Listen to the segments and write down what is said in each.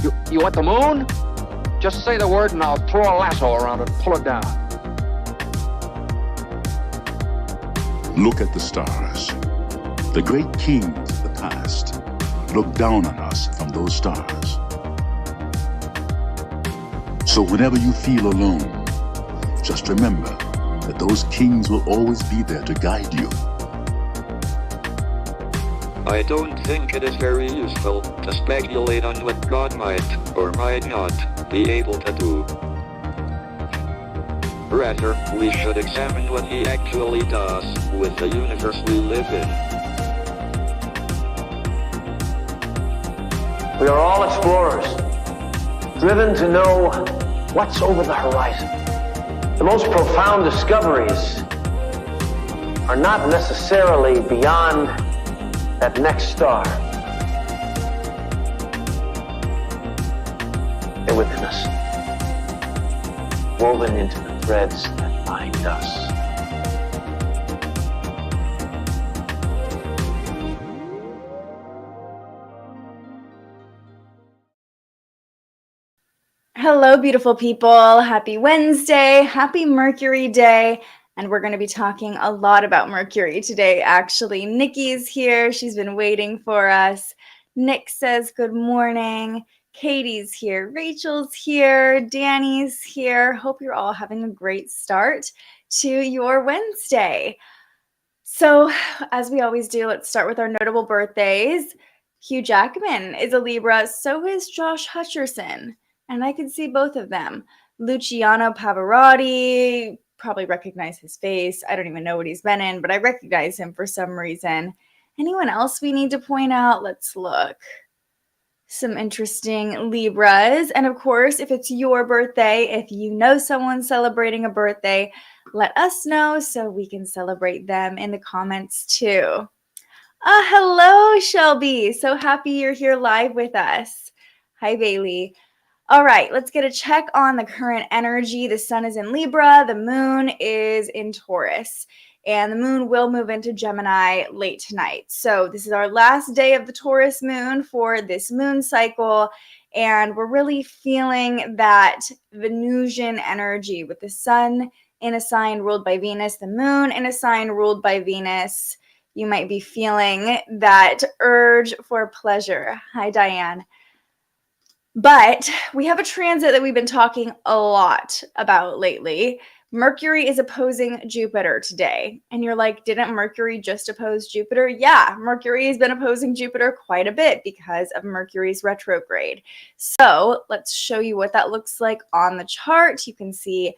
You want the moon? Just say the word and I'll throw a lasso around it and pull it down. Look at the stars. The great kings of the past look down on us from those stars. So whenever you feel alone, just remember that those kings will always be there to guide you. I don't think it is very useful to speculate on what God might or might not be able to do. Rather, we should examine what he actually does with the universe we live in. We are all explorers, driven to know what's over the horizon. The most profound discoveries are not necessarily beyond that next star. They're within us, woven into the threads that bind us. Hello, beautiful people. Happy Wednesday. Happy Mercury Day. And we're going to be talking a lot about Mercury today, actually. Nikki's here. She's been waiting for us. Nick says good morning. Katie's here. Rachel's here. Danny's here. Hope you're all having a great start to your Wednesday. So, as we always do, let's start with our notable birthdays. Hugh Jackman is a Libra. So is Josh Hutcherson. And I could see both of them. Luciano Pavarotti, probably recognize his face. I don't even know what he's been in, but I recognize him for some reason. Anyone else we need to point out? Let's look. Some interesting Libras. And of course, if it's your birthday, if you know someone celebrating a birthday, let us know so we can celebrate them in the comments too. Hello, Shelby. So happy you're here live with us. Hi, Bailey. All right, let's get a check on the current energy. The sun is in Libra, the moon is in Taurus, and the moon will move into Gemini late tonight. So this is our last day of the Taurus moon for this moon cycle, and we're really feeling that Venusian energy with the sun in a sign ruled by Venus, the moon in a sign ruled by Venus. You might be feeling that urge for pleasure. Hi, Diane. But we have a transit that we've been talking a lot about lately. Mercury is opposing Jupiter today. And you're like, didn't Mercury just oppose Jupiter? Yeah, Mercury has been opposing Jupiter quite a bit because of Mercury's retrograde. So let's show you what that looks like on the chart. You can see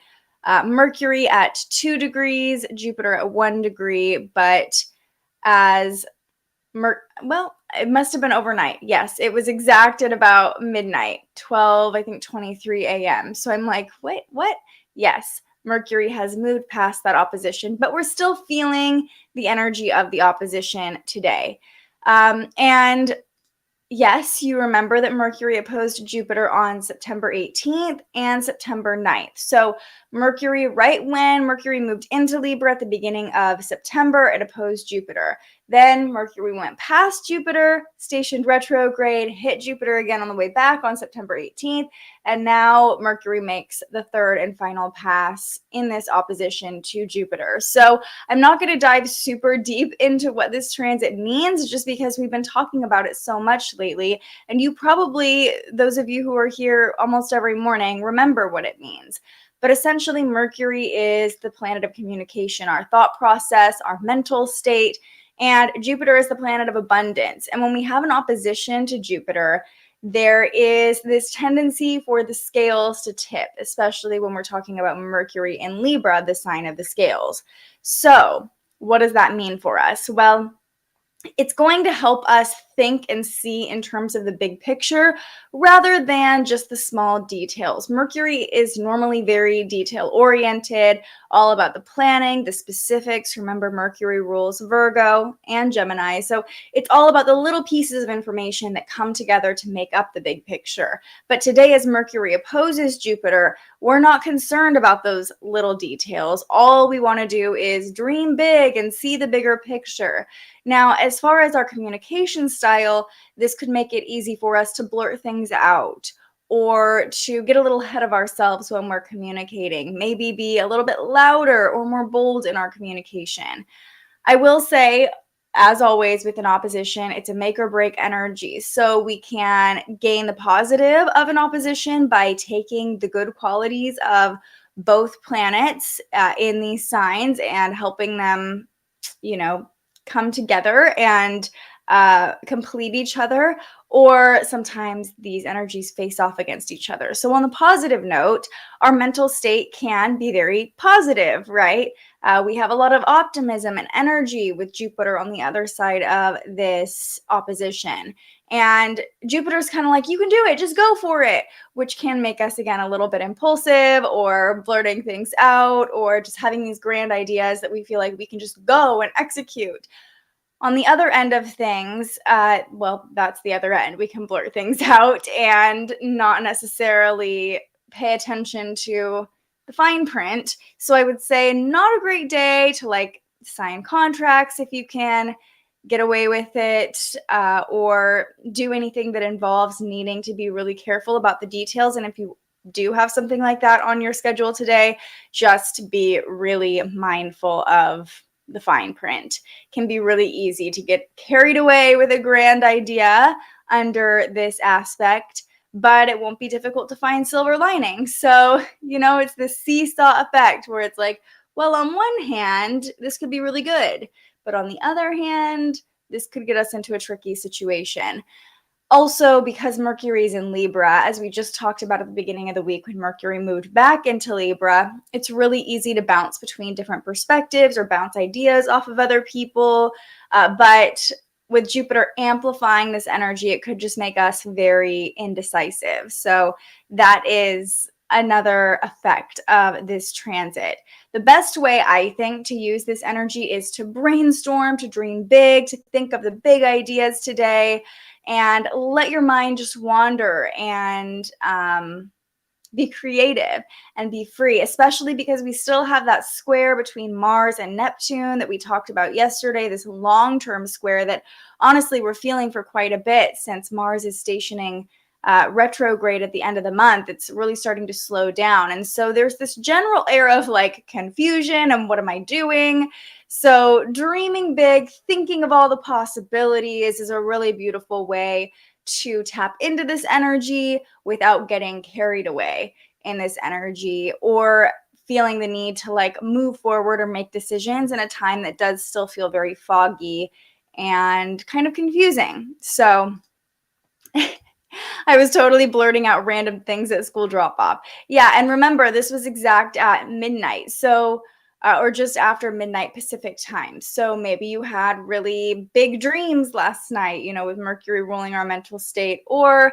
Mercury at 2 degrees, Jupiter at 1 degree, but as well, it must have been overnight. Yes, it was exact at about midnight, 23 a.m. So I'm like, wait, what? Yes, Mercury has moved past that opposition, but we're still feeling the energy of the opposition today. And yes, you remember that Mercury opposed Jupiter on September 18th and September 9th. So Mercury, right when Mercury moved into Libra at the beginning of September, it opposed Jupiter. Then Mercury went past Jupiter, stationed retrograde, hit Jupiter again on the way back on September 18th, and now Mercury makes the third and final pass in this opposition to Jupiter. So I'm not going to dive super deep into what this transit means, just because we've been talking about it so much lately, and you probably, those of you who are here almost every morning, remember what it means. But essentially, Mercury is the planet of communication, our thought process, our mental state, and Jupiter is the planet of abundance. And when we have an opposition to Jupiter, there is this tendency for the scales to tip, especially when we're talking about Mercury in Libra, the sign of the scales. So what does that mean for us? Well, it's going to help us think and see in terms of the big picture rather than just the small details. Mercury is normally very detail-oriented, all about the planning, the specifics. Remember, Mercury rules Virgo and Gemini. So it's all about the little pieces of information that come together to make up the big picture. But today, as Mercury opposes Jupiter, we're not concerned about those little details. All we want to do is dream big and see the bigger picture. Now, as far as our communication style, this could make it easy for us to blurt things out or to get a little ahead of ourselves when we're communicating, maybe be a little bit louder or more bold in our communication. I will say, as always with an opposition, it's a make or break energy. So we can gain the positive of an opposition by taking the good qualities of both planets in these signs and helping them, come together and complete each other. Or sometimes these energies face off against each other. So on the positive note, our mental state can be very positive, right? We have a lot of optimism and energy with Jupiter on the other side of this opposition. And Jupiter's kind of like, you can do it, just go for it, which can make us, again, a little bit impulsive or blurting things out or just having these grand ideas that we feel like we can just go and execute. On the other end of things, that's the other end. We can blurt things out and not necessarily pay attention to the fine print. So I would say not a great day to sign contracts if you can get away with it, or do anything that involves needing to be really careful about the details. And if you do have something like that on your schedule today, just be really mindful of the fine print. It can be really easy to get carried away with a grand idea under this aspect, but it won't be difficult to find silver linings. So, it's this seesaw effect where it's like, well, on one hand, this could be really good, but on the other hand, this could get us into a tricky situation. Also, because Mercury is in Libra, as we just talked about at the beginning of the week when Mercury moved back into Libra, it's really easy to bounce between different perspectives or bounce ideas off of other people. But with Jupiter amplifying this energy, it could just make us very indecisive. So that is another effect of this transit. The best way, I think, to use this energy is to brainstorm, to dream big, to think of the big ideas today, and let your mind just wander and be creative and be free, especially because we still have that square between Mars and Neptune that we talked about yesterday, this long-term square that honestly we're feeling for quite a bit since Mars is stationing retrograde at the end of the month. It's really starting to slow down. And so there's this general air of confusion and what am I doing? So dreaming big, thinking of all the possibilities is a really beautiful way to tap into this energy without getting carried away in this energy or feeling the need to move forward or make decisions in a time that does still feel very foggy and kind of confusing. So I was totally blurting out random things at school drop-off. Yeah, and remember, this was exact at midnight. So or just after midnight Pacific time. So maybe you had really big dreams last night, with Mercury ruling our mental state, or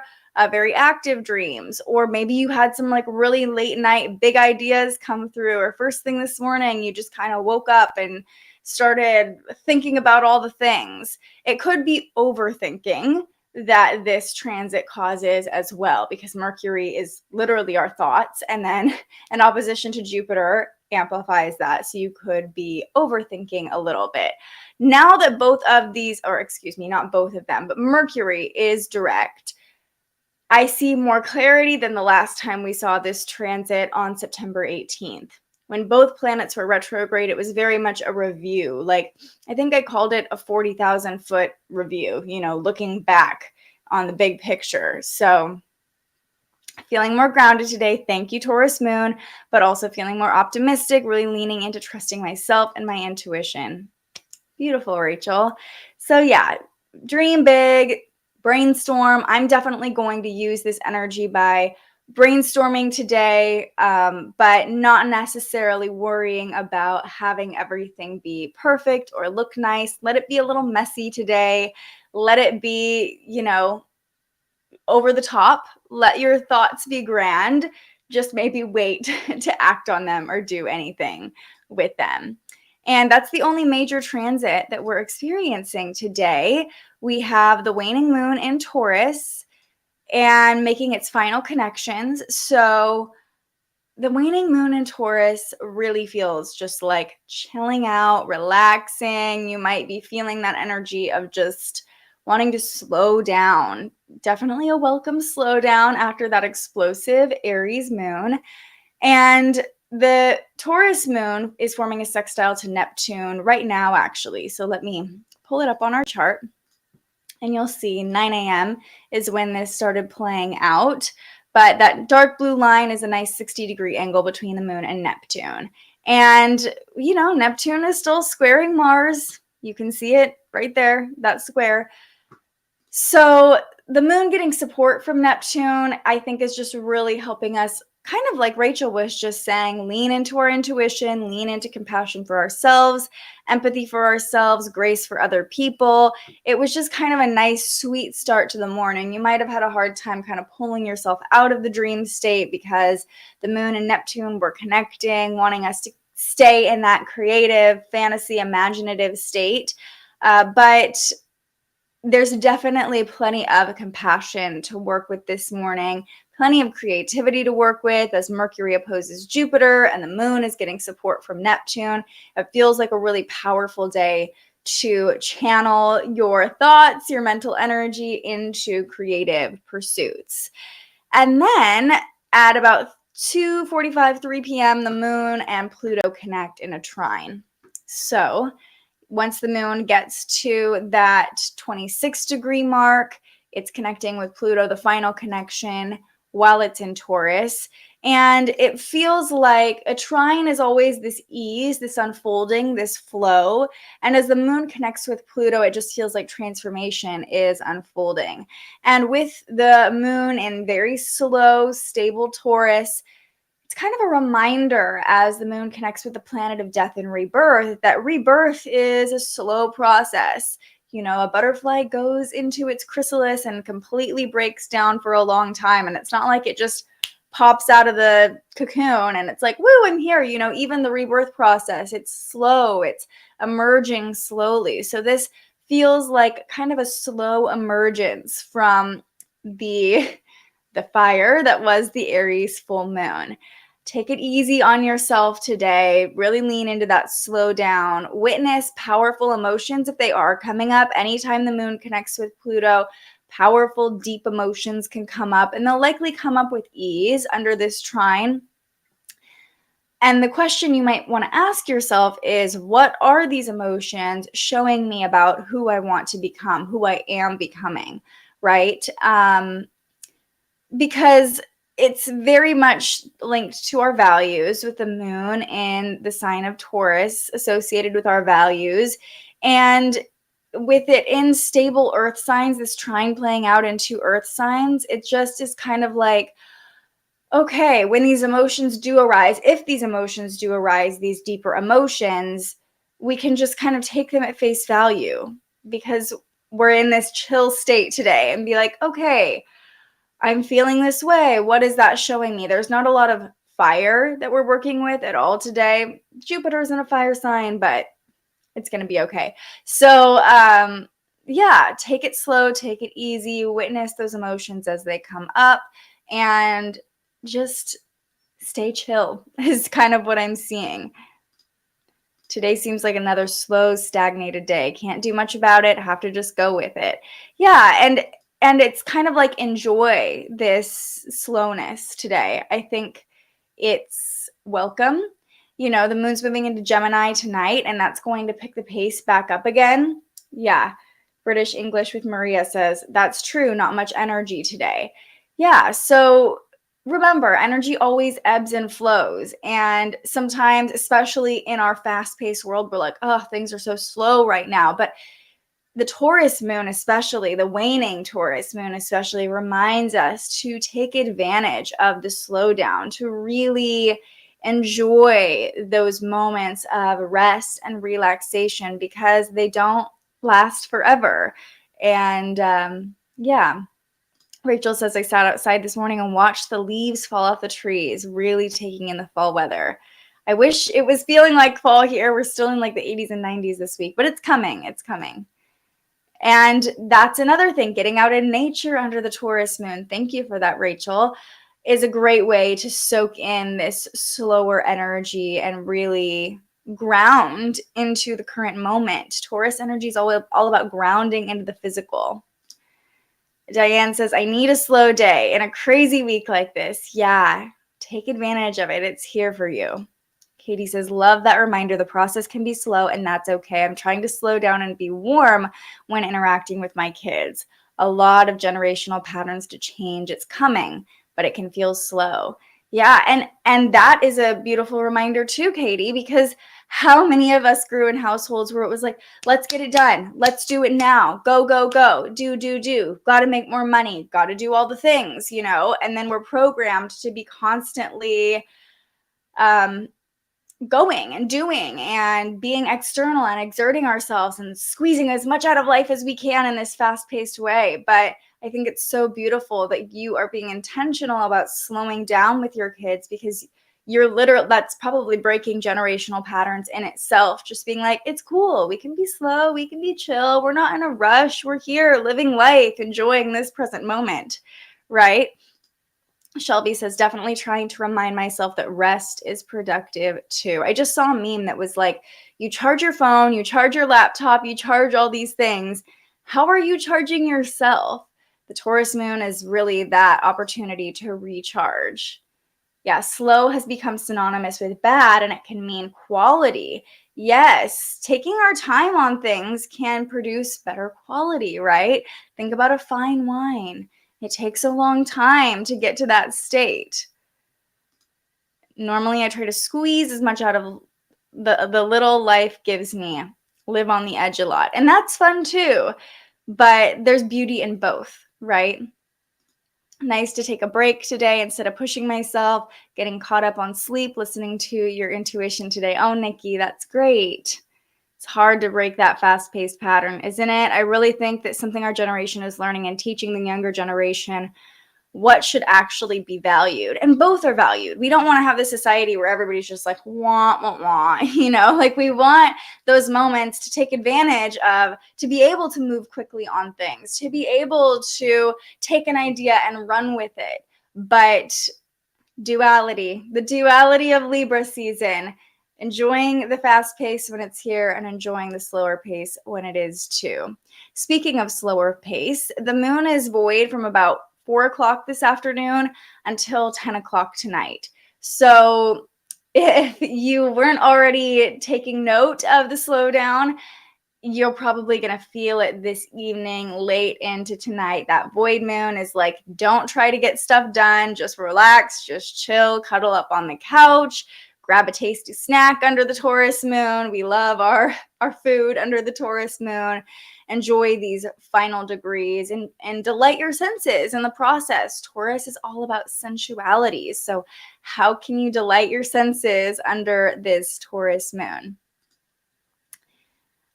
very active dreams, or maybe you had some really late night big ideas come through, or first thing this morning, you just kind of woke up and started thinking about all the things. It could be overthinking that this transit causes as well, because Mercury is literally our thoughts, and then an opposition to Jupiter amplifies that. So you could be overthinking a little bit. Now that both of these, or excuse me, not both of them, but Mercury is direct, I see more clarity than the last time we saw this transit on September 18th. When both planets were retrograde, it was very much a review. I think I called it a 40,000 foot review, looking back on the big picture. So feeling more grounded today. Thank you, Taurus moon, but also feeling more optimistic, really leaning into trusting myself and my intuition. Beautiful, Rachel. So yeah, dream big, brainstorm. I'm definitely going to use this energy by brainstorming today, but not necessarily worrying about having everything be perfect or look nice. Let it be a little messy today. Let it be, over the top. Let your thoughts be grand. Just maybe wait to act on them or do anything with them. And that's the only major transit that we're experiencing today. We have the waning moon in Taurus and making its final connections. So the waning moon in Taurus really feels just like chilling out, relaxing. You might be feeling that energy of just wanting to slow down. Definitely a welcome slowdown after that explosive Aries moon. And the Taurus moon is forming a sextile to Neptune right now, actually. So let me pull it up on our chart. And you'll see 9 a.m. is when this started playing out. But that dark blue line is a nice 60-degree angle between the moon and Neptune. And, you know, Neptune is still squaring Mars. You can see it right there, that square. So the moon getting support from Neptune, I think, is just really helping us, kind of like Rachel was just saying, lean into our intuition, lean into compassion for ourselves, empathy for ourselves, grace for other people. It was just kind of a nice, sweet start to the morning. You might have had a hard time kind of pulling yourself out of the dream state because the moon and Neptune were connecting, wanting us to stay in that creative, fantasy, imaginative state. But there's definitely plenty of compassion to work with this morning, plenty of creativity to work with as Mercury opposes Jupiter and the moon is getting support from Neptune. It feels like a really powerful day to channel your thoughts, your mental energy into creative pursuits. And then at about 2:45, 3 p.m., the moon and Pluto connect in a trine. So once the moon gets to that 26-degree mark, it's connecting with Pluto, the final connection, while it's in Taurus. And it feels like a trine is always this ease, this unfolding, this flow. And as the moon connects with Pluto, it just feels like transformation is unfolding. And with the moon in very slow, stable Taurus, it's kind of a reminder as the moon connects with the planet of death and rebirth that rebirth is a slow process. You know, a butterfly goes into its chrysalis and completely breaks down for a long time. And it's not like it just pops out of the cocoon and it's like, woo, I'm here. You know, even the rebirth process, it's slow. It's emerging slowly. So this feels like kind of a slow emergence from the fire that was the Aries full moon. Take it easy on yourself today. Really lean into that slow down. Witness powerful emotions if they are coming up. Anytime the moon connects with Pluto, powerful, deep emotions can come up, and they'll likely come up with ease under this trine. And the question you might want to ask yourself is, what are these emotions showing me about who I want to become, who I am becoming, right? Because it's very much linked to our values with the moon and the sign of Taurus associated with our values. And with it in stable earth signs, this trine playing out into earth signs, it just is kind of like, okay, when these emotions do arise, if these emotions do arise, these deeper emotions, we can just kind of take them at face value because we're in this chill state today and be like, okay, I'm feeling this way. What is that showing me? There's not a lot of fire that we're working with at all today. Jupiter's in a fire sign, but it's going to be okay. So, yeah, take it slow, take it easy, witness those emotions as they come up, and just stay chill is kind of what I'm seeing. Today seems like another slow, stagnated day. Can't do much about it. Have to just go with it. Yeah, and it's kind of like enjoy this slowness today. I think it's welcome. You know, the moon's moving into Gemini tonight, and that's going to pick the pace back up again. Yeah, British English with Maria says, that's true, not much energy today. Yeah, so remember, energy always ebbs and flows. And sometimes, especially in our fast-paced world, we're like, oh, things are so slow right now. But the Taurus moon, especially the waning Taurus moon, especially reminds us to take advantage of the slowdown, to really enjoy those moments of rest and relaxation because they don't last forever. And yeah, Rachel says, I sat outside this morning and watched the leaves fall off the trees, really taking in the fall weather. I wish it was feeling like fall here. We're still in like the 80s and 90s this week, but it's coming. It's coming. And that's another thing, getting out in nature under the Taurus moon. Thank you for that, Rachel, is a great way to soak in this slower energy and really ground into the current moment. Taurus energy is all about grounding into the physical. Diane says, I need a slow day in a crazy week like this. Yeah, take advantage of it. It's here for you. Katie says, love that reminder. The process can be slow, and that's okay. I'm trying to slow down and be warm when interacting with my kids. A lot of generational patterns to change. It's coming, but it can feel slow. Yeah, and that is a beautiful reminder too, Katie, because how many of us grew in households where it was like, let's get it done. Let's do it now. Go, go, go. Do. Got to make more money. Got to do all the things, you know, and then we're programmed to be constantly going and doing and being external and exerting ourselves and squeezing as much out of life as we can in this fast-paced way. But I think it's so beautiful that you are being intentional about slowing down with your kids, because that's probably breaking generational patterns in itself. Just being like, it's cool. We can be slow. We can be chill. We're not in a rush. We're here living life, enjoying this present moment, right? Shelby says, definitely trying to remind myself that rest is productive too. I just saw a meme that was like, you charge your phone, you charge your laptop, you charge all these things. How are you charging yourself? The Taurus moon is really that opportunity to recharge. Yeah, slow has become synonymous with bad, and it can mean quality. Yes, taking our time on things can produce better quality, right? Think about a fine wine. It takes a long time to get to that state. Normally, I try to squeeze as much out of the little life gives me. Live on the edge a lot. And that's fun too. But there's beauty in both, right? Nice to take a break today instead of pushing myself, getting caught up on sleep, listening to your intuition today. Oh, Nikki, that's great. It's hard to break that fast-paced pattern, isn't it? I really think that something our generation is learning and teaching the younger generation what should actually be valued. And both are valued. We don't want to have this society where everybody's just like, wah, wah, wah. You know, like we want those moments to take advantage of, to be able to move quickly on things, to be able to take an idea and run with it. But duality, the duality of Libra season, enjoying the fast pace when it's here and enjoying the slower pace when it is too. Speaking of slower pace, the moon is void from about 4 o'clock this afternoon until 10 o'clock tonight. So if you weren't already taking note of the slowdown, you're probably going to feel it this evening, late into tonight. That void moon is like, don't try to get stuff done. Just relax, just chill, cuddle up on the couch, grab a tasty snack under the Taurus moon. We love our food under the Taurus moon. Enjoy these final degrees and delight your senses in the process. Taurus is all about sensuality. So how can you delight your senses under this Taurus moon?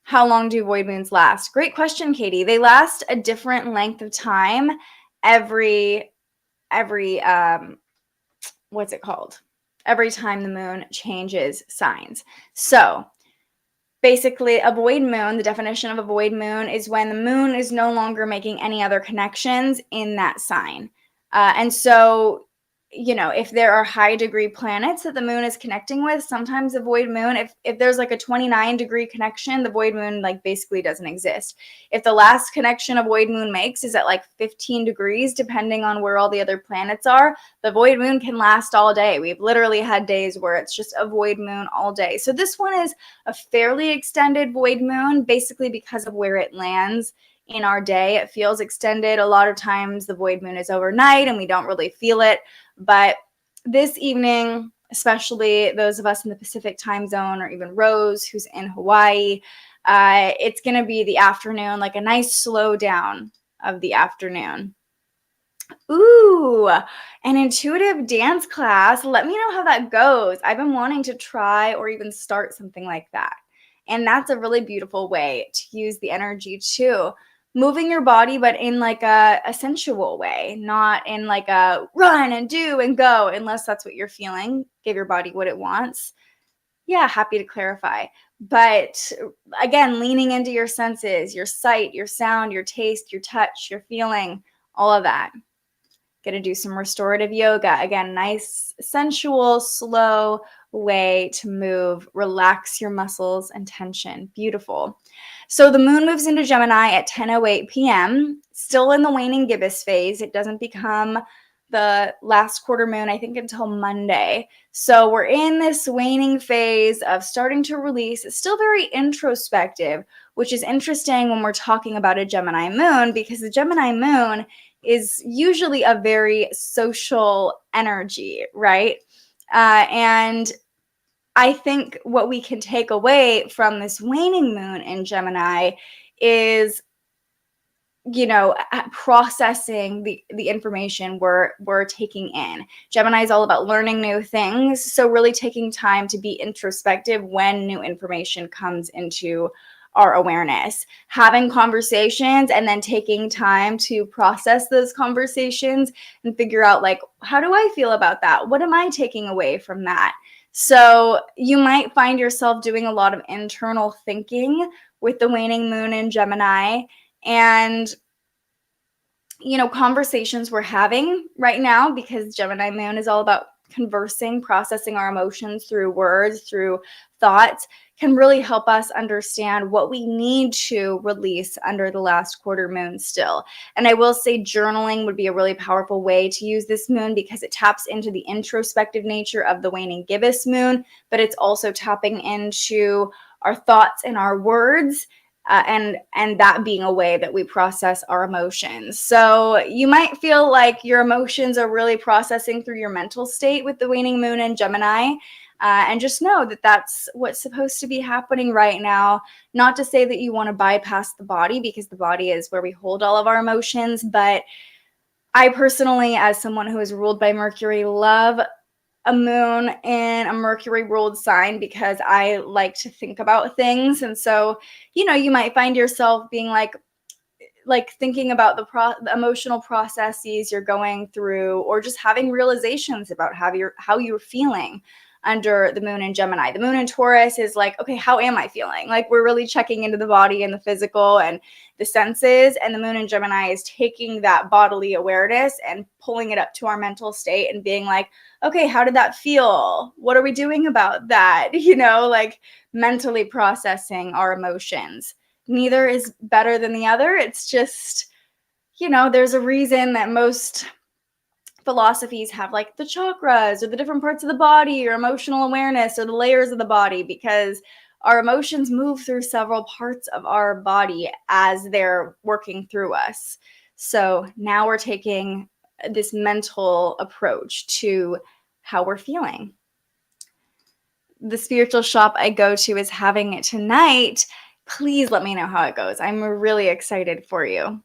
How long do void moons last? Great question, Katie. They last a different length of time every what's it called? Every time the moon changes signs. So basically, a void moon, the definition of a void moon is when the moon is no longer making any other connections in that sign. And so, you know, if there are high degree planets that the moon is connecting with, sometimes a void moon, if there's like a 29-degree connection, the void moon like basically doesn't exist. If the last connection a void moon makes is at like 15 degrees, depending on where all the other planets are, the void moon can last all day. We've literally had days where it's just a void moon all day. So this one is a fairly extended void moon, basically because of where it lands in our day. It feels extended. A lot of times the void moon is overnight and we don't really feel it. But this evening, especially those of us in the Pacific time zone, or even Rose, who's in Hawaii, it's going to be the afternoon, like a nice slow down of the afternoon. Ooh, an intuitive dance class. Let me know how that goes. I've been wanting to try or even start something like that. And that's a really beautiful way to use the energy too. Moving your body, but in like a sensual way, not in like a run and do and go, unless that's what you're feeling. Give your body what it wants. Yeah, happy to clarify. But again, leaning into your senses, your sight, your sound, your taste, your touch, your feeling, all of that. Gonna do some restorative yoga. Again, nice, sensual, slow, way to move, relax your muscles and tension. Beautiful. So the moon moves into Gemini at 10:08 p.m., still in the waning gibbous phase. It doesn't become the last quarter moon, I think, until Monday. So we're in this waning phase of starting to release. It's still very introspective, which is interesting when we're talking about a Gemini moon, because the Gemini moon is usually a very social energy, right? And I think what we can take away from this waning moon in Gemini is, processing the information we're taking in. Gemini is all about learning new things, so really taking time to be introspective when new information comes into our awareness, having conversations and then taking time to process those conversations and figure out, like, how do I feel about that? What am I taking away from that? So you might find yourself doing a lot of internal thinking with the waning moon in Gemini. And, conversations we're having right now, because Gemini moon is all about conversing, processing our emotions through words, through thoughts, can really help us understand what we need to release under the last quarter moon still. And I will say journaling would be a really powerful way to use this moon, because it taps into the introspective nature of the waning gibbous moon, but it's also tapping into our thoughts and our words, and that being a way that we process our emotions. So you might feel like your emotions are really processing through your mental state with the waning moon in Gemini. And just know that that's what's supposed to be happening right now. Not to say that you want to bypass the body, because the body is where we hold all of our emotions. But I personally, as someone who is ruled by Mercury, love a moon in a Mercury ruled sign, because I like to think about things. And so, you might find yourself being like thinking about the emotional processes you're going through, or just having realizations about how you're feeling under the moon in Gemini. The moon in Taurus is like, okay, how am I feeling? Like, we're really checking into the body and the physical and the senses. And the moon in Gemini is taking that bodily awareness and pulling it up to our mental state and being like, okay, how did that feel? What are we doing about that? Like mentally processing our emotions. Neither is better than the other. It's just, there's a reason that most philosophies have like the chakras or the different parts of the body or emotional awareness or the layers of the body, because our emotions move through several parts of our body as they're working through us. So now we're taking this mental approach to how we're feeling. The spiritual shop I go to is having it tonight. Please let me know how it goes. I'm really excited for you.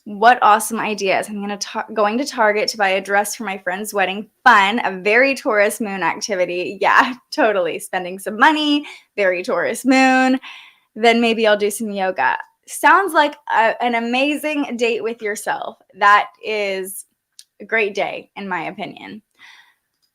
What awesome ideas. I'm going to Target to buy a dress for my friend's wedding. Fun, a very Taurus moon activity. Yeah, totally. Spending some money, very Taurus moon. Then maybe I'll do some yoga. Sounds like an amazing date with yourself. That is a great day, in my opinion.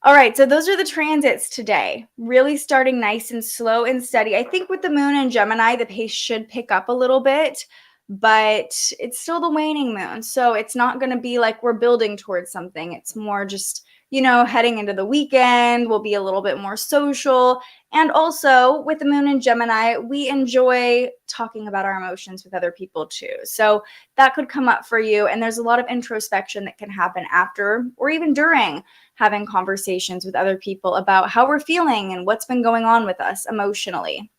All right, so those are the transits today. Really starting nice and slow and steady. I think with the moon in Gemini, the pace should pick up a little bit, but it's still the waning moon. So it's not going to be like we're building towards something. It's more just, heading into the weekend. We'll be a little bit more social. And also with the moon in Gemini, we enjoy talking about our emotions with other people too. So that could come up for you. And there's a lot of introspection that can happen after or even during having conversations with other people about how we're feeling and what's been going on with us emotionally.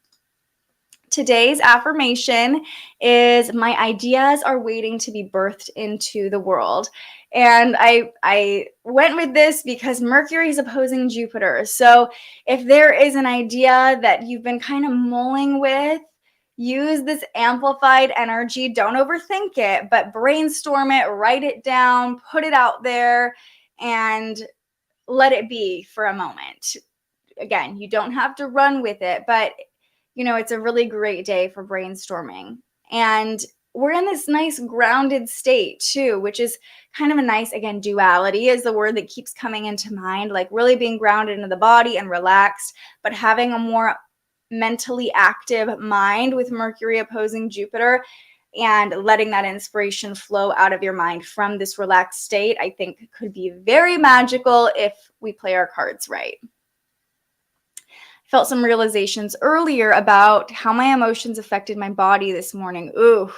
Today's affirmation is, my ideas are waiting to be birthed into the world. And I went with this because Mercury is opposing Jupiter. So if there is an idea that you've been kind of mulling with, use this amplified energy. Don't overthink it, but brainstorm it, write it down, put it out there, and let it be for a moment. Again, you don't have to run with it, but it's a really great day for brainstorming. And we're in this nice grounded state too, which is kind of a nice, again, duality is the word that keeps coming into mind, like really being grounded into the body and relaxed, but having a more mentally active mind with Mercury opposing Jupiter, and letting that inspiration flow out of your mind from this relaxed state, I think could be very magical if we play our cards right. felt some realizations earlier about how my emotions affected my body this morning. Ooh,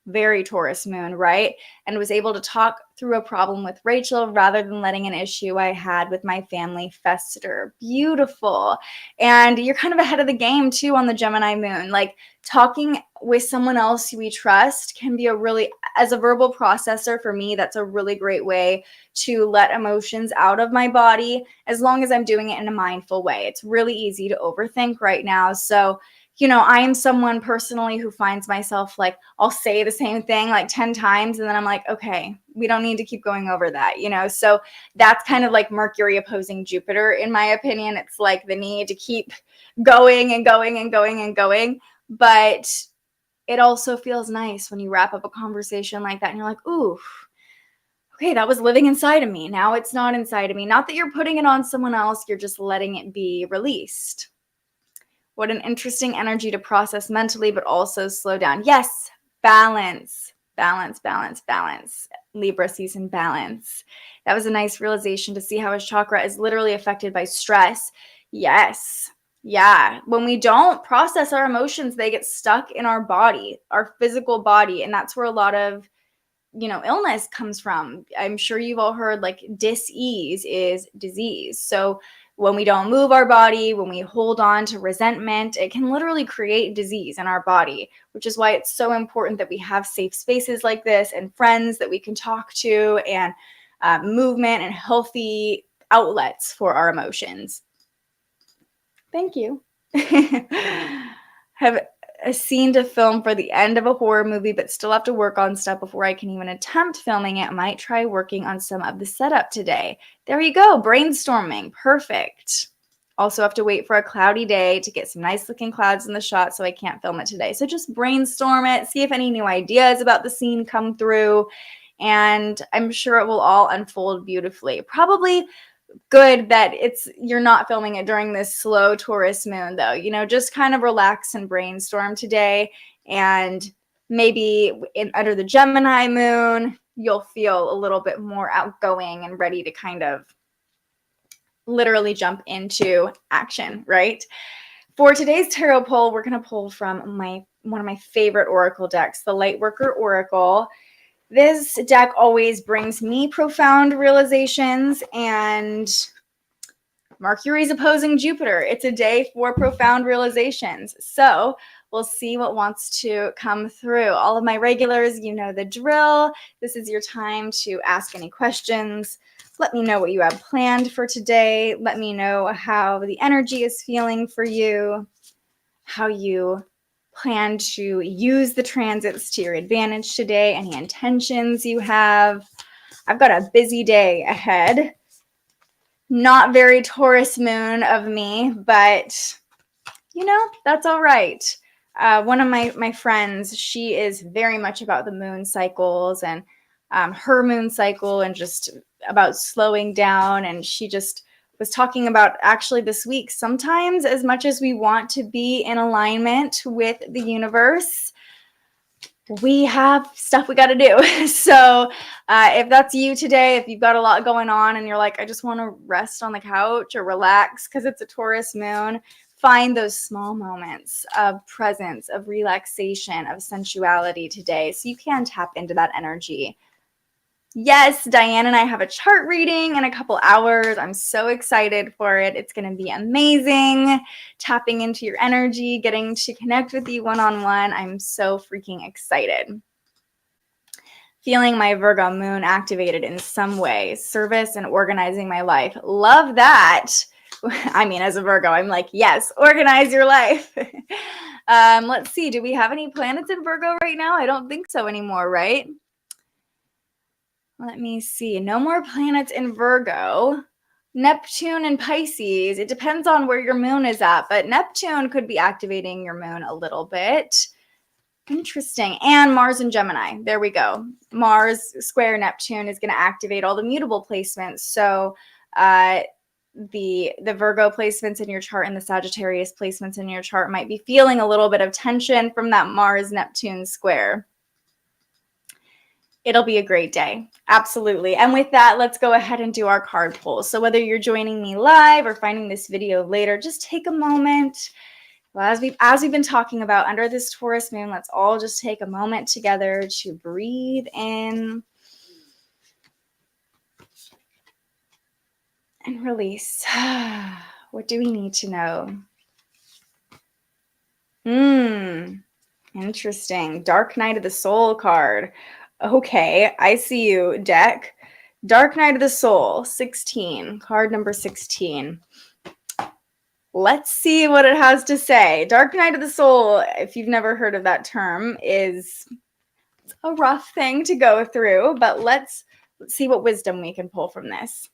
very Taurus moon, right? And was able to talk through a problem with Rachel rather than letting an issue I had with my family fester. Beautiful. And you're kind of ahead of the game too on the Gemini moon. Like talking with someone else we trust can be a really, as a verbal processor for me, that's a really great way to let emotions out of my body, as long as I'm doing it in a mindful way. It's really easy to overthink right now. So I am someone personally who finds myself like, I'll say the same thing like 10 times. And then I'm like, okay, we don't need to keep going over that, So that's kind of like Mercury opposing Jupiter, in my opinion. It's like the need to keep going and going and going and going. But it also feels nice when you wrap up a conversation like that and you're like, ooh, okay, that was living inside of me. Now it's not inside of me. Not that you're putting it on someone else, you're just letting it be released. What an interesting energy to process mentally, but also slow down. Yes, balance, balance, balance, balance. Libra season balance. That was a nice realization to see how his chakra is literally affected by stress. Yes. Yeah. When we don't process our emotions, they get stuck in our body, our physical body. And that's where a lot of, illness comes from. I'm sure you've all heard like dis-ease is disease. So when we don't move our body, when we hold on to resentment, it can literally create disease in our body, which is why it's so important that we have safe spaces like this and friends that we can talk to, and movement and healthy outlets for our emotions. Thank you. Have a scene to film for the end of a horror movie, but still have to work on stuff before I can even attempt filming it. Might try working on some of the setup today. There you go. Brainstorming. Perfect. Also have to wait for a cloudy day to get some nice looking clouds in the shot, so I can't film it today. So just brainstorm it, see if any new ideas about the scene come through, and I'm sure it will all unfold beautifully. Probably good that you're not filming it during this slow Taurus moon though. Just kind of relax and brainstorm today, and maybe under the Gemini moon you'll feel a little bit more outgoing and ready to kind of literally jump into action, right? For today's tarot poll, we're going to pull from one of my favorite oracle decks, the Lightworker Oracle. This deck always brings me profound realizations, and Mercury's opposing Jupiter. It's a day for profound realizations. So we'll see what wants to come through. All of my regulars, you know the drill. This is your time to ask any questions. Let me know what you have planned for today. Let me know how the energy is feeling for you, how you plan to use the transits to your advantage today, any intentions you have. I've got a busy day ahead. Not very Taurus moon of me, but that's all right. One of my friends, she is very much about the moon cycles and her moon cycle, and just about slowing down. And she just was talking about actually this week, sometimes as much as we want to be in alignment with the universe, we have stuff we got to do. So if that's you today, if you've got a lot going on and you're like, I just want to rest on the couch or relax because it's a Taurus moon, find those small moments of presence, of relaxation, of sensuality today, so you can tap into that energy. Yes, Diane and I have a chart reading in a couple hours. I'm so excited for it. It's going to be amazing. Tapping into your energy, getting to connect with you one-on-one. I'm so freaking excited. Feeling my Virgo moon activated in some way. Service and organizing my life. Love that. I mean, as a Virgo, I'm like, yes, organize your life. Let's see. Do we have any planets in Virgo right now? I don't think so anymore, right? Let me see. No more planets in Virgo. Neptune and Pisces. It depends on where your moon is at, but Neptune could be activating your moon a little bit. Interesting. And Mars and Gemini. There we go. Mars square Neptune is going to activate all the mutable placements. So the Virgo placements in your chart and the Sagittarius placements in your chart might be feeling a little bit of tension from that Mars Neptune square. It'll be a great day. Absolutely. And with that, let's go ahead and do our card pull. So whether you're joining me live or finding this video later, just take a moment. Well, as we've been talking about under this Taurus moon, let's all just take a moment together to breathe in and release. What do we need to know? Interesting. Dark Night of the Soul card. Okay, I see you, deck. Dark Night of the Soul, 16, card number 16. Let's see what it has to say. Dark Night of the Soul, if you've never heard of that term, is a rough thing to go through, but let's see what wisdom we can pull from this.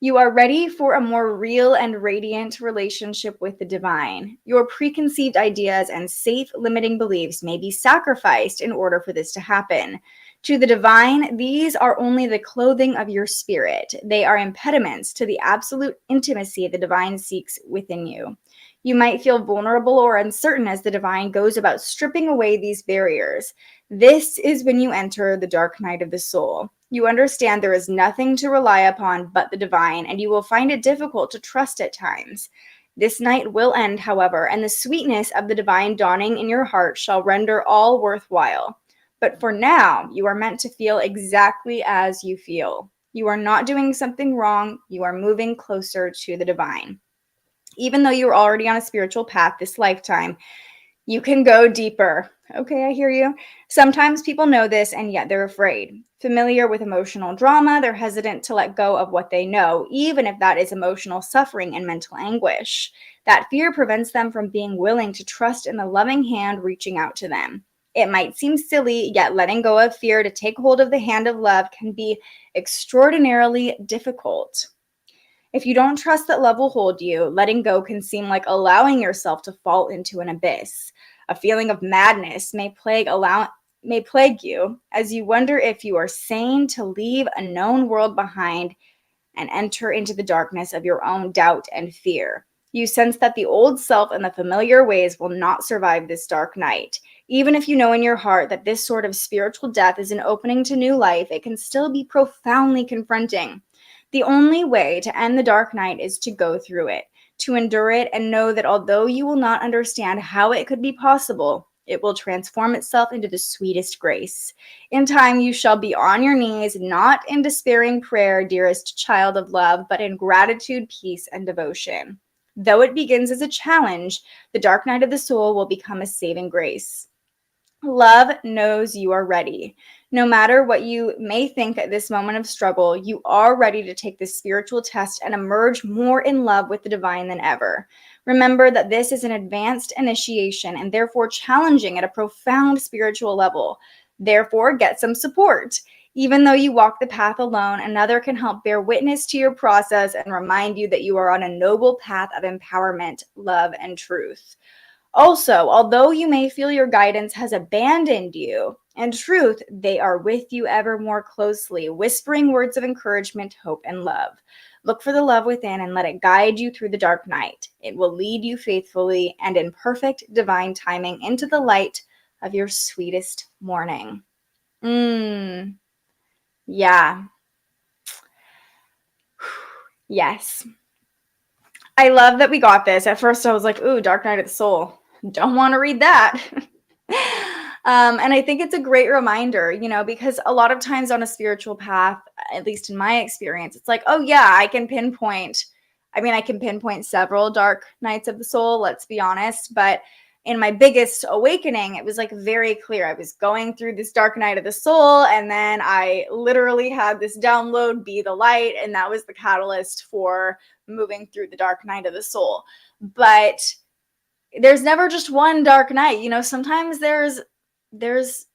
You are ready for a more real and radiant relationship with the divine. Your preconceived ideas and safe limiting beliefs may be sacrificed in order for this to happen. To the divine, these are only the clothing of your spirit. They are impediments to the absolute intimacy the divine seeks within you. You might feel vulnerable or uncertain as the divine goes about stripping away these barriers. This is when you enter the dark night of the soul. You understand there is nothing to rely upon but the divine, and you will find it difficult to trust at times. This night will end, however, and the sweetness of the divine dawning in your heart shall render all worthwhile. But for now, you are meant to feel exactly as you feel. You are not doing something wrong. You are moving closer to the divine. Even though you're already on a spiritual path this lifetime, you can go deeper. Okay, I hear you. Sometimes people know this and yet they're afraid. Familiar with emotional drama, they're hesitant to let go of what they know, even if that is emotional suffering and mental anguish. That fear prevents them from being willing to trust in the loving hand reaching out to them. It might seem silly, yet letting go of fear to take hold of the hand of love can be extraordinarily difficult. If you don't trust that love will hold you, letting go can seem like allowing yourself to fall into an abyss. A feeling of madness may plague you as you wonder if you are sane to leave a known world behind and enter into the darkness of your own doubt and fear. You sense that the old self and the familiar ways will not survive this dark night. Even if you know in your heart that this sort of spiritual death is an opening to new life, it can still be profoundly confronting. The only way to end the dark night is to go through it, to endure it, and know that although you will not understand how it could be possible, it will transform itself into the sweetest grace. In time, you shall be on your knees, not in despairing prayer, dearest child of love, but in gratitude, peace, and devotion. Though it begins as a challenge, the dark night of the soul will become a saving grace. Love knows you are ready. No matter what you may think at this moment of struggle, you are ready to take this spiritual test and emerge more in love with the divine than ever. Remember that this is an advanced initiation and therefore challenging at a profound spiritual level. Therefore, get some support. Even though you walk the path alone, another can help bear witness to your process and remind you that you are on a noble path of empowerment, love, and truth. Also, although you may feel your guidance has abandoned you, in truth, they are with you ever more closely, whispering words of encouragement, hope, and love. Look for the love within and let it guide you through the dark night. It will lead you faithfully and in perfect divine timing into the light of your sweetest morning. Yeah. Yes. I love that we got this. At first I was like, ooh, Dark Night of the Soul. Don't want to read that. And I think it's a great reminder, because a lot of times on a spiritual path, at least in my experience, it's like, oh yeah, I can pinpoint several dark nights of the soul, let's be honest. But in my biggest awakening, it was like very clear. I was going through this dark night of the soul, and then I literally had this download, Be the Light, and that was the catalyst for moving through the dark night of the soul. But there's never just one dark night. Sometimes there's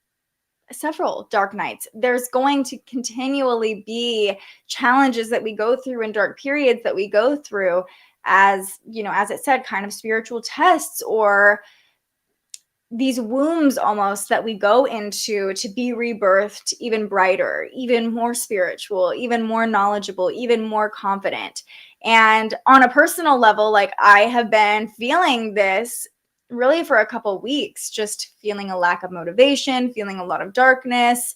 several dark nights. There's going to continually be challenges that we go through and dark periods that we go through as it said, kind of spiritual tests or these wombs almost that we go into to be rebirthed even brighter, even more spiritual, even more knowledgeable, even more confident. And on a personal level, like I have been feeling this really for a couple weeks, just feeling a lack of motivation, feeling a lot of darkness,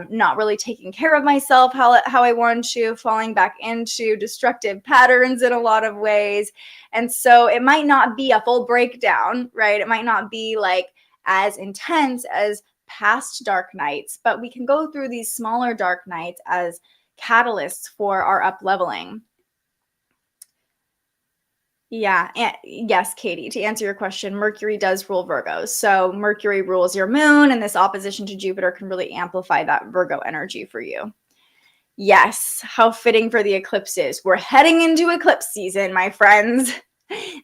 not really taking care of myself how I want to, falling back into destructive patterns in a lot of ways. And so it might not be a full breakdown, right? It might not be like as intense as past dark nights, but we can go through these smaller dark nights as catalysts for our up leveling. Yeah. And yes, Katie, to answer your question, Mercury does rule Virgo. So Mercury rules your moon, and this opposition to Jupiter can really amplify that Virgo energy for you. Yes. How fitting for the eclipses. We're heading into eclipse season, my friends.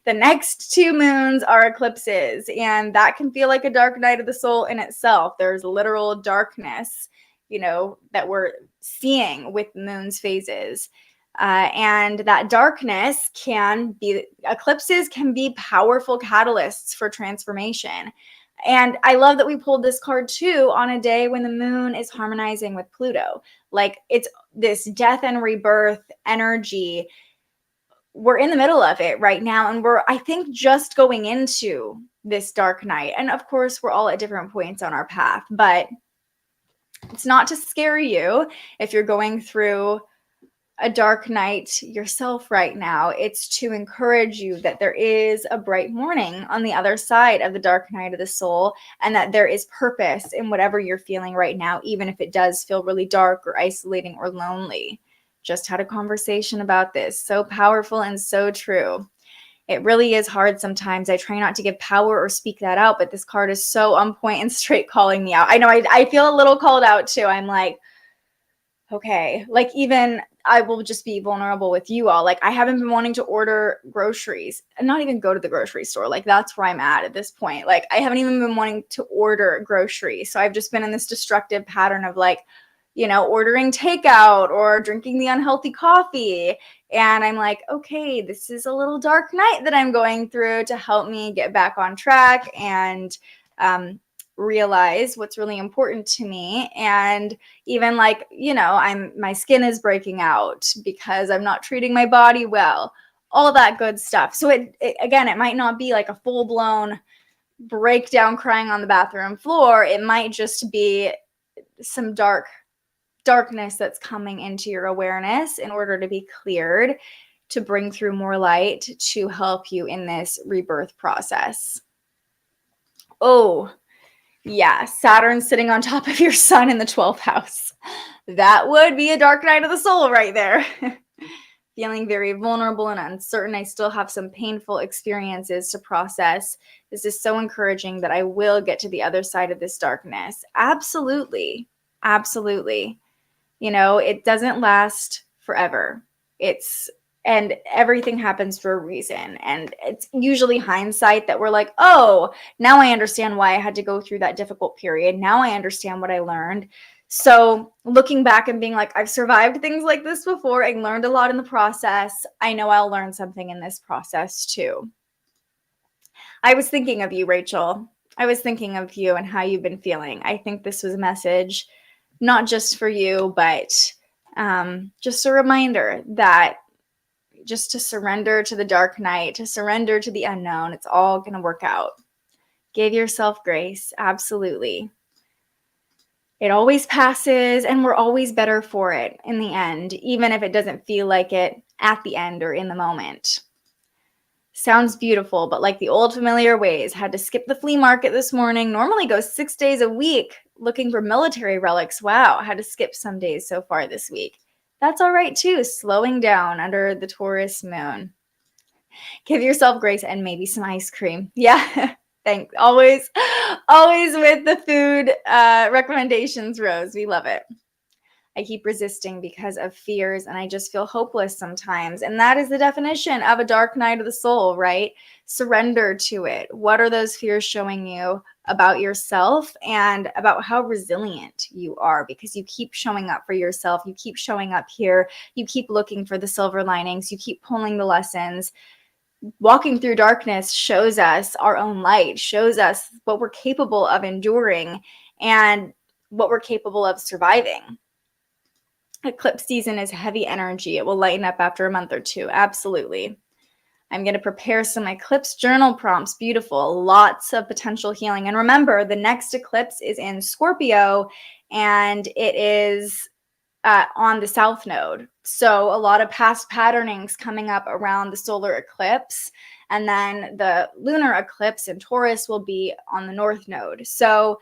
The next 2 moons are eclipses, and that can feel like a dark night of the soul in itself. There's literal darkness, that we're seeing with moon's phases. And that darkness eclipses can be powerful catalysts for transformation. And I love that we pulled this card too on a day when the moon is harmonizing with Pluto. Like, it's this death and rebirth energy. We're in the middle of it right now, and we're, I think, just going into this dark night. And of course, we're all at different points on our path, but it's not to scare you if you're going through a dark night yourself right now. It's to encourage you that there is a bright morning on the other side of the dark night of the soul, and that there is purpose in whatever you're feeling right now, even if it does feel really dark or isolating or lonely. Just had a conversation about this. So powerful and so true. It really is hard sometimes. I try not to give power or speak that out, but this card is so on point and straight calling me out. I know I feel a little called out too. I'm like, okay, like, even I will just be vulnerable with you all. Like, I haven't been wanting to order groceries and not even go to the grocery store. Like, that's where I'm at this point. Like, I haven't even been wanting to order groceries. So I've just been in this destructive pattern of like, ordering takeout or drinking the unhealthy coffee. And I'm like, okay, this is a little dark night that I'm going through to help me get back on track and realize what's really important to me. And even like, my skin is breaking out because I'm not treating my body well, all that good stuff. So it again, it might not be like a full-blown breakdown crying on the bathroom floor. It might just be some darkness that's coming into your awareness in order to be cleared, to bring through more light, to help you in this rebirth process. Oh, yeah, Saturn sitting on top of your sun in the 12th house. That would be a dark night of the soul right there. Feeling very vulnerable and uncertain. I still have some painful experiences to process. This is so encouraging that I will get to the other side of this darkness. Absolutely. Absolutely. It doesn't last forever. And everything happens for a reason. And it's usually hindsight that we're like, oh, now I understand why I had to go through that difficult period. Now I understand what I learned. So looking back and being like, I've survived things like this before. I learned a lot in the process. I know I'll learn something in this process too. I was thinking of you, Rachel. I was thinking of you and how you've been feeling. I think this was a message, not just for you, but just a reminder that just to surrender to the dark night, to surrender to the unknown. It's all going to work out. Give yourself grace. Absolutely. It always passes, and we're always better for it in the end, even if it doesn't feel like it at the end or in the moment. Sounds beautiful, but like the old familiar ways. Had to skip the flea market this morning. Normally go 6 days a week looking for military relics. Wow, had to skip some days so far this week. That's all right too, slowing down under the Taurus moon. Give yourself grace and maybe some ice cream. Yeah, thanks. Always with the food recommendations, Rose. We love it. I keep resisting because of fears, and I just feel hopeless sometimes. And that is the definition of a dark night of the soul, right? Surrender to it. What are those fears showing you about yourself and about how resilient you are? Because you keep showing up for yourself. You keep showing up here. You keep looking for the silver linings. You keep pulling the lessons. Walking through darkness shows us our own light, shows us what we're capable of enduring and what we're capable of surviving. Eclipse season is heavy energy. It will lighten up after a month or two. Absolutely. I'm going to prepare some eclipse journal prompts. Beautiful. Lots of potential healing. And remember, the next eclipse is in Scorpio, and it is on the south node. So a lot of past patternings coming up around the solar eclipse. And then the lunar eclipse in Taurus will be on the north node. So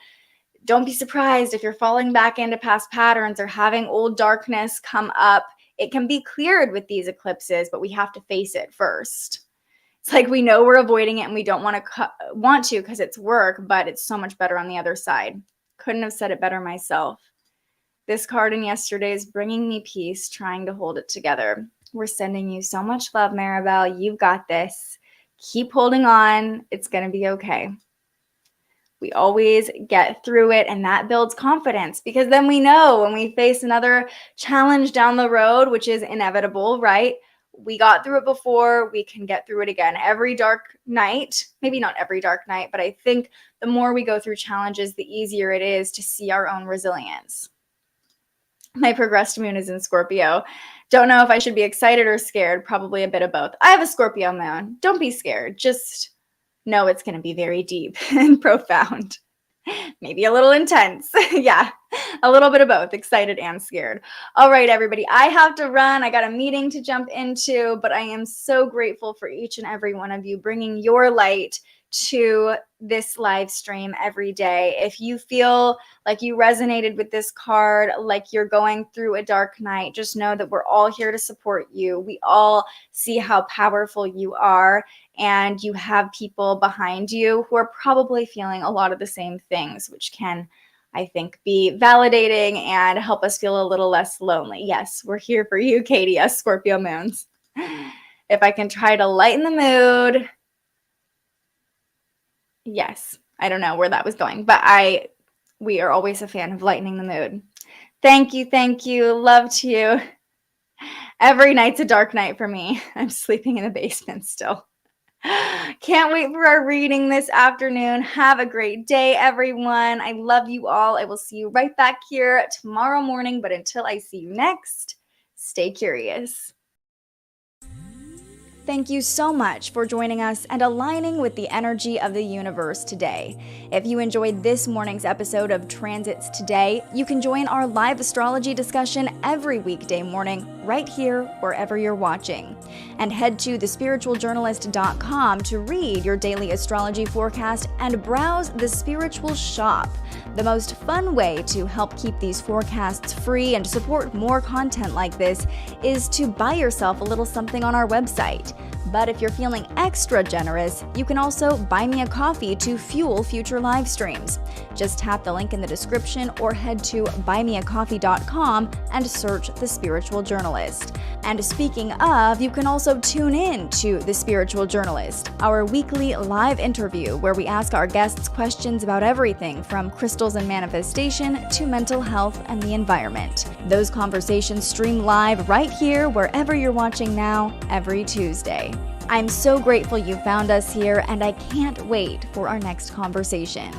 don't be surprised if you're falling back into past patterns or having old darkness come up. It can be cleared with these eclipses, but we have to face it first. It's like we know we're avoiding it and we don't want to because it's work, but it's so much better on the other side. Couldn't have said it better myself. This card in yesterday is bringing me peace, trying to hold it together. We're sending you so much love, Maribel. You've got this. Keep holding on. It's going to be okay. We always get through it, and that builds confidence because then we know when we face another challenge down the road, which is inevitable, right? We got through it before, we can get through it again. Every dark night, maybe not every dark night, but I think the more we go through challenges, the easier it is to see our own resilience. My progressed moon is in Scorpio. Don't know if I should be excited or scared, probably a bit of both. I have a Scorpio moon. Don't be scared. Just know it's going to be very deep and profound. Maybe a little intense. Yeah, a little bit of both, excited and scared. All right, everybody, I have to run. I got a meeting to jump into, but I am so grateful for each and every one of you bringing your light to this live stream every day. If you feel like you resonated with this card, like you're going through a dark night, just know that we're all here to support you. We all see how powerful you are, and you have people behind you who are probably feeling a lot of the same things, which can, I think, be validating and help us feel a little less lonely. Yes, we're here for you, Katie, us Scorpio moons. If I can try to lighten the mood. Yes, I don't know where that was going, but we are always a fan of lightening the mood. Thank you, thank you. Love to you. Every night's a dark night for me. I'm sleeping in the basement still. Can't wait for our reading this afternoon. Have a great day, everyone. I love you all. I will see you right back here tomorrow morning, but until I see you next, stay curious. Thank you so much for joining us and aligning with the energy of the universe today. If you enjoyed this morning's episode of Transits Today, you can join our live astrology discussion every weekday morning right here wherever you're watching. And head to thespiritualjournalist.com to read your daily astrology forecast and browse the Spiritual Shop. The most fun way to help keep these forecasts free and support more content like this is to buy yourself a little something on our website. But if you're feeling extra generous, you can also buy me a coffee to fuel future live streams. Just tap the link in the description or head to buymeacoffee.com and search The Spiritual Journalist. And speaking of, you can also tune in to The Spiritual Journalist, our weekly live interview where we ask our guests questions about everything from crystals and manifestation to mental health and the environment. Those conversations stream live right here wherever you're watching now every Tuesday. I'm so grateful you found us here, and I can't wait for our next conversation.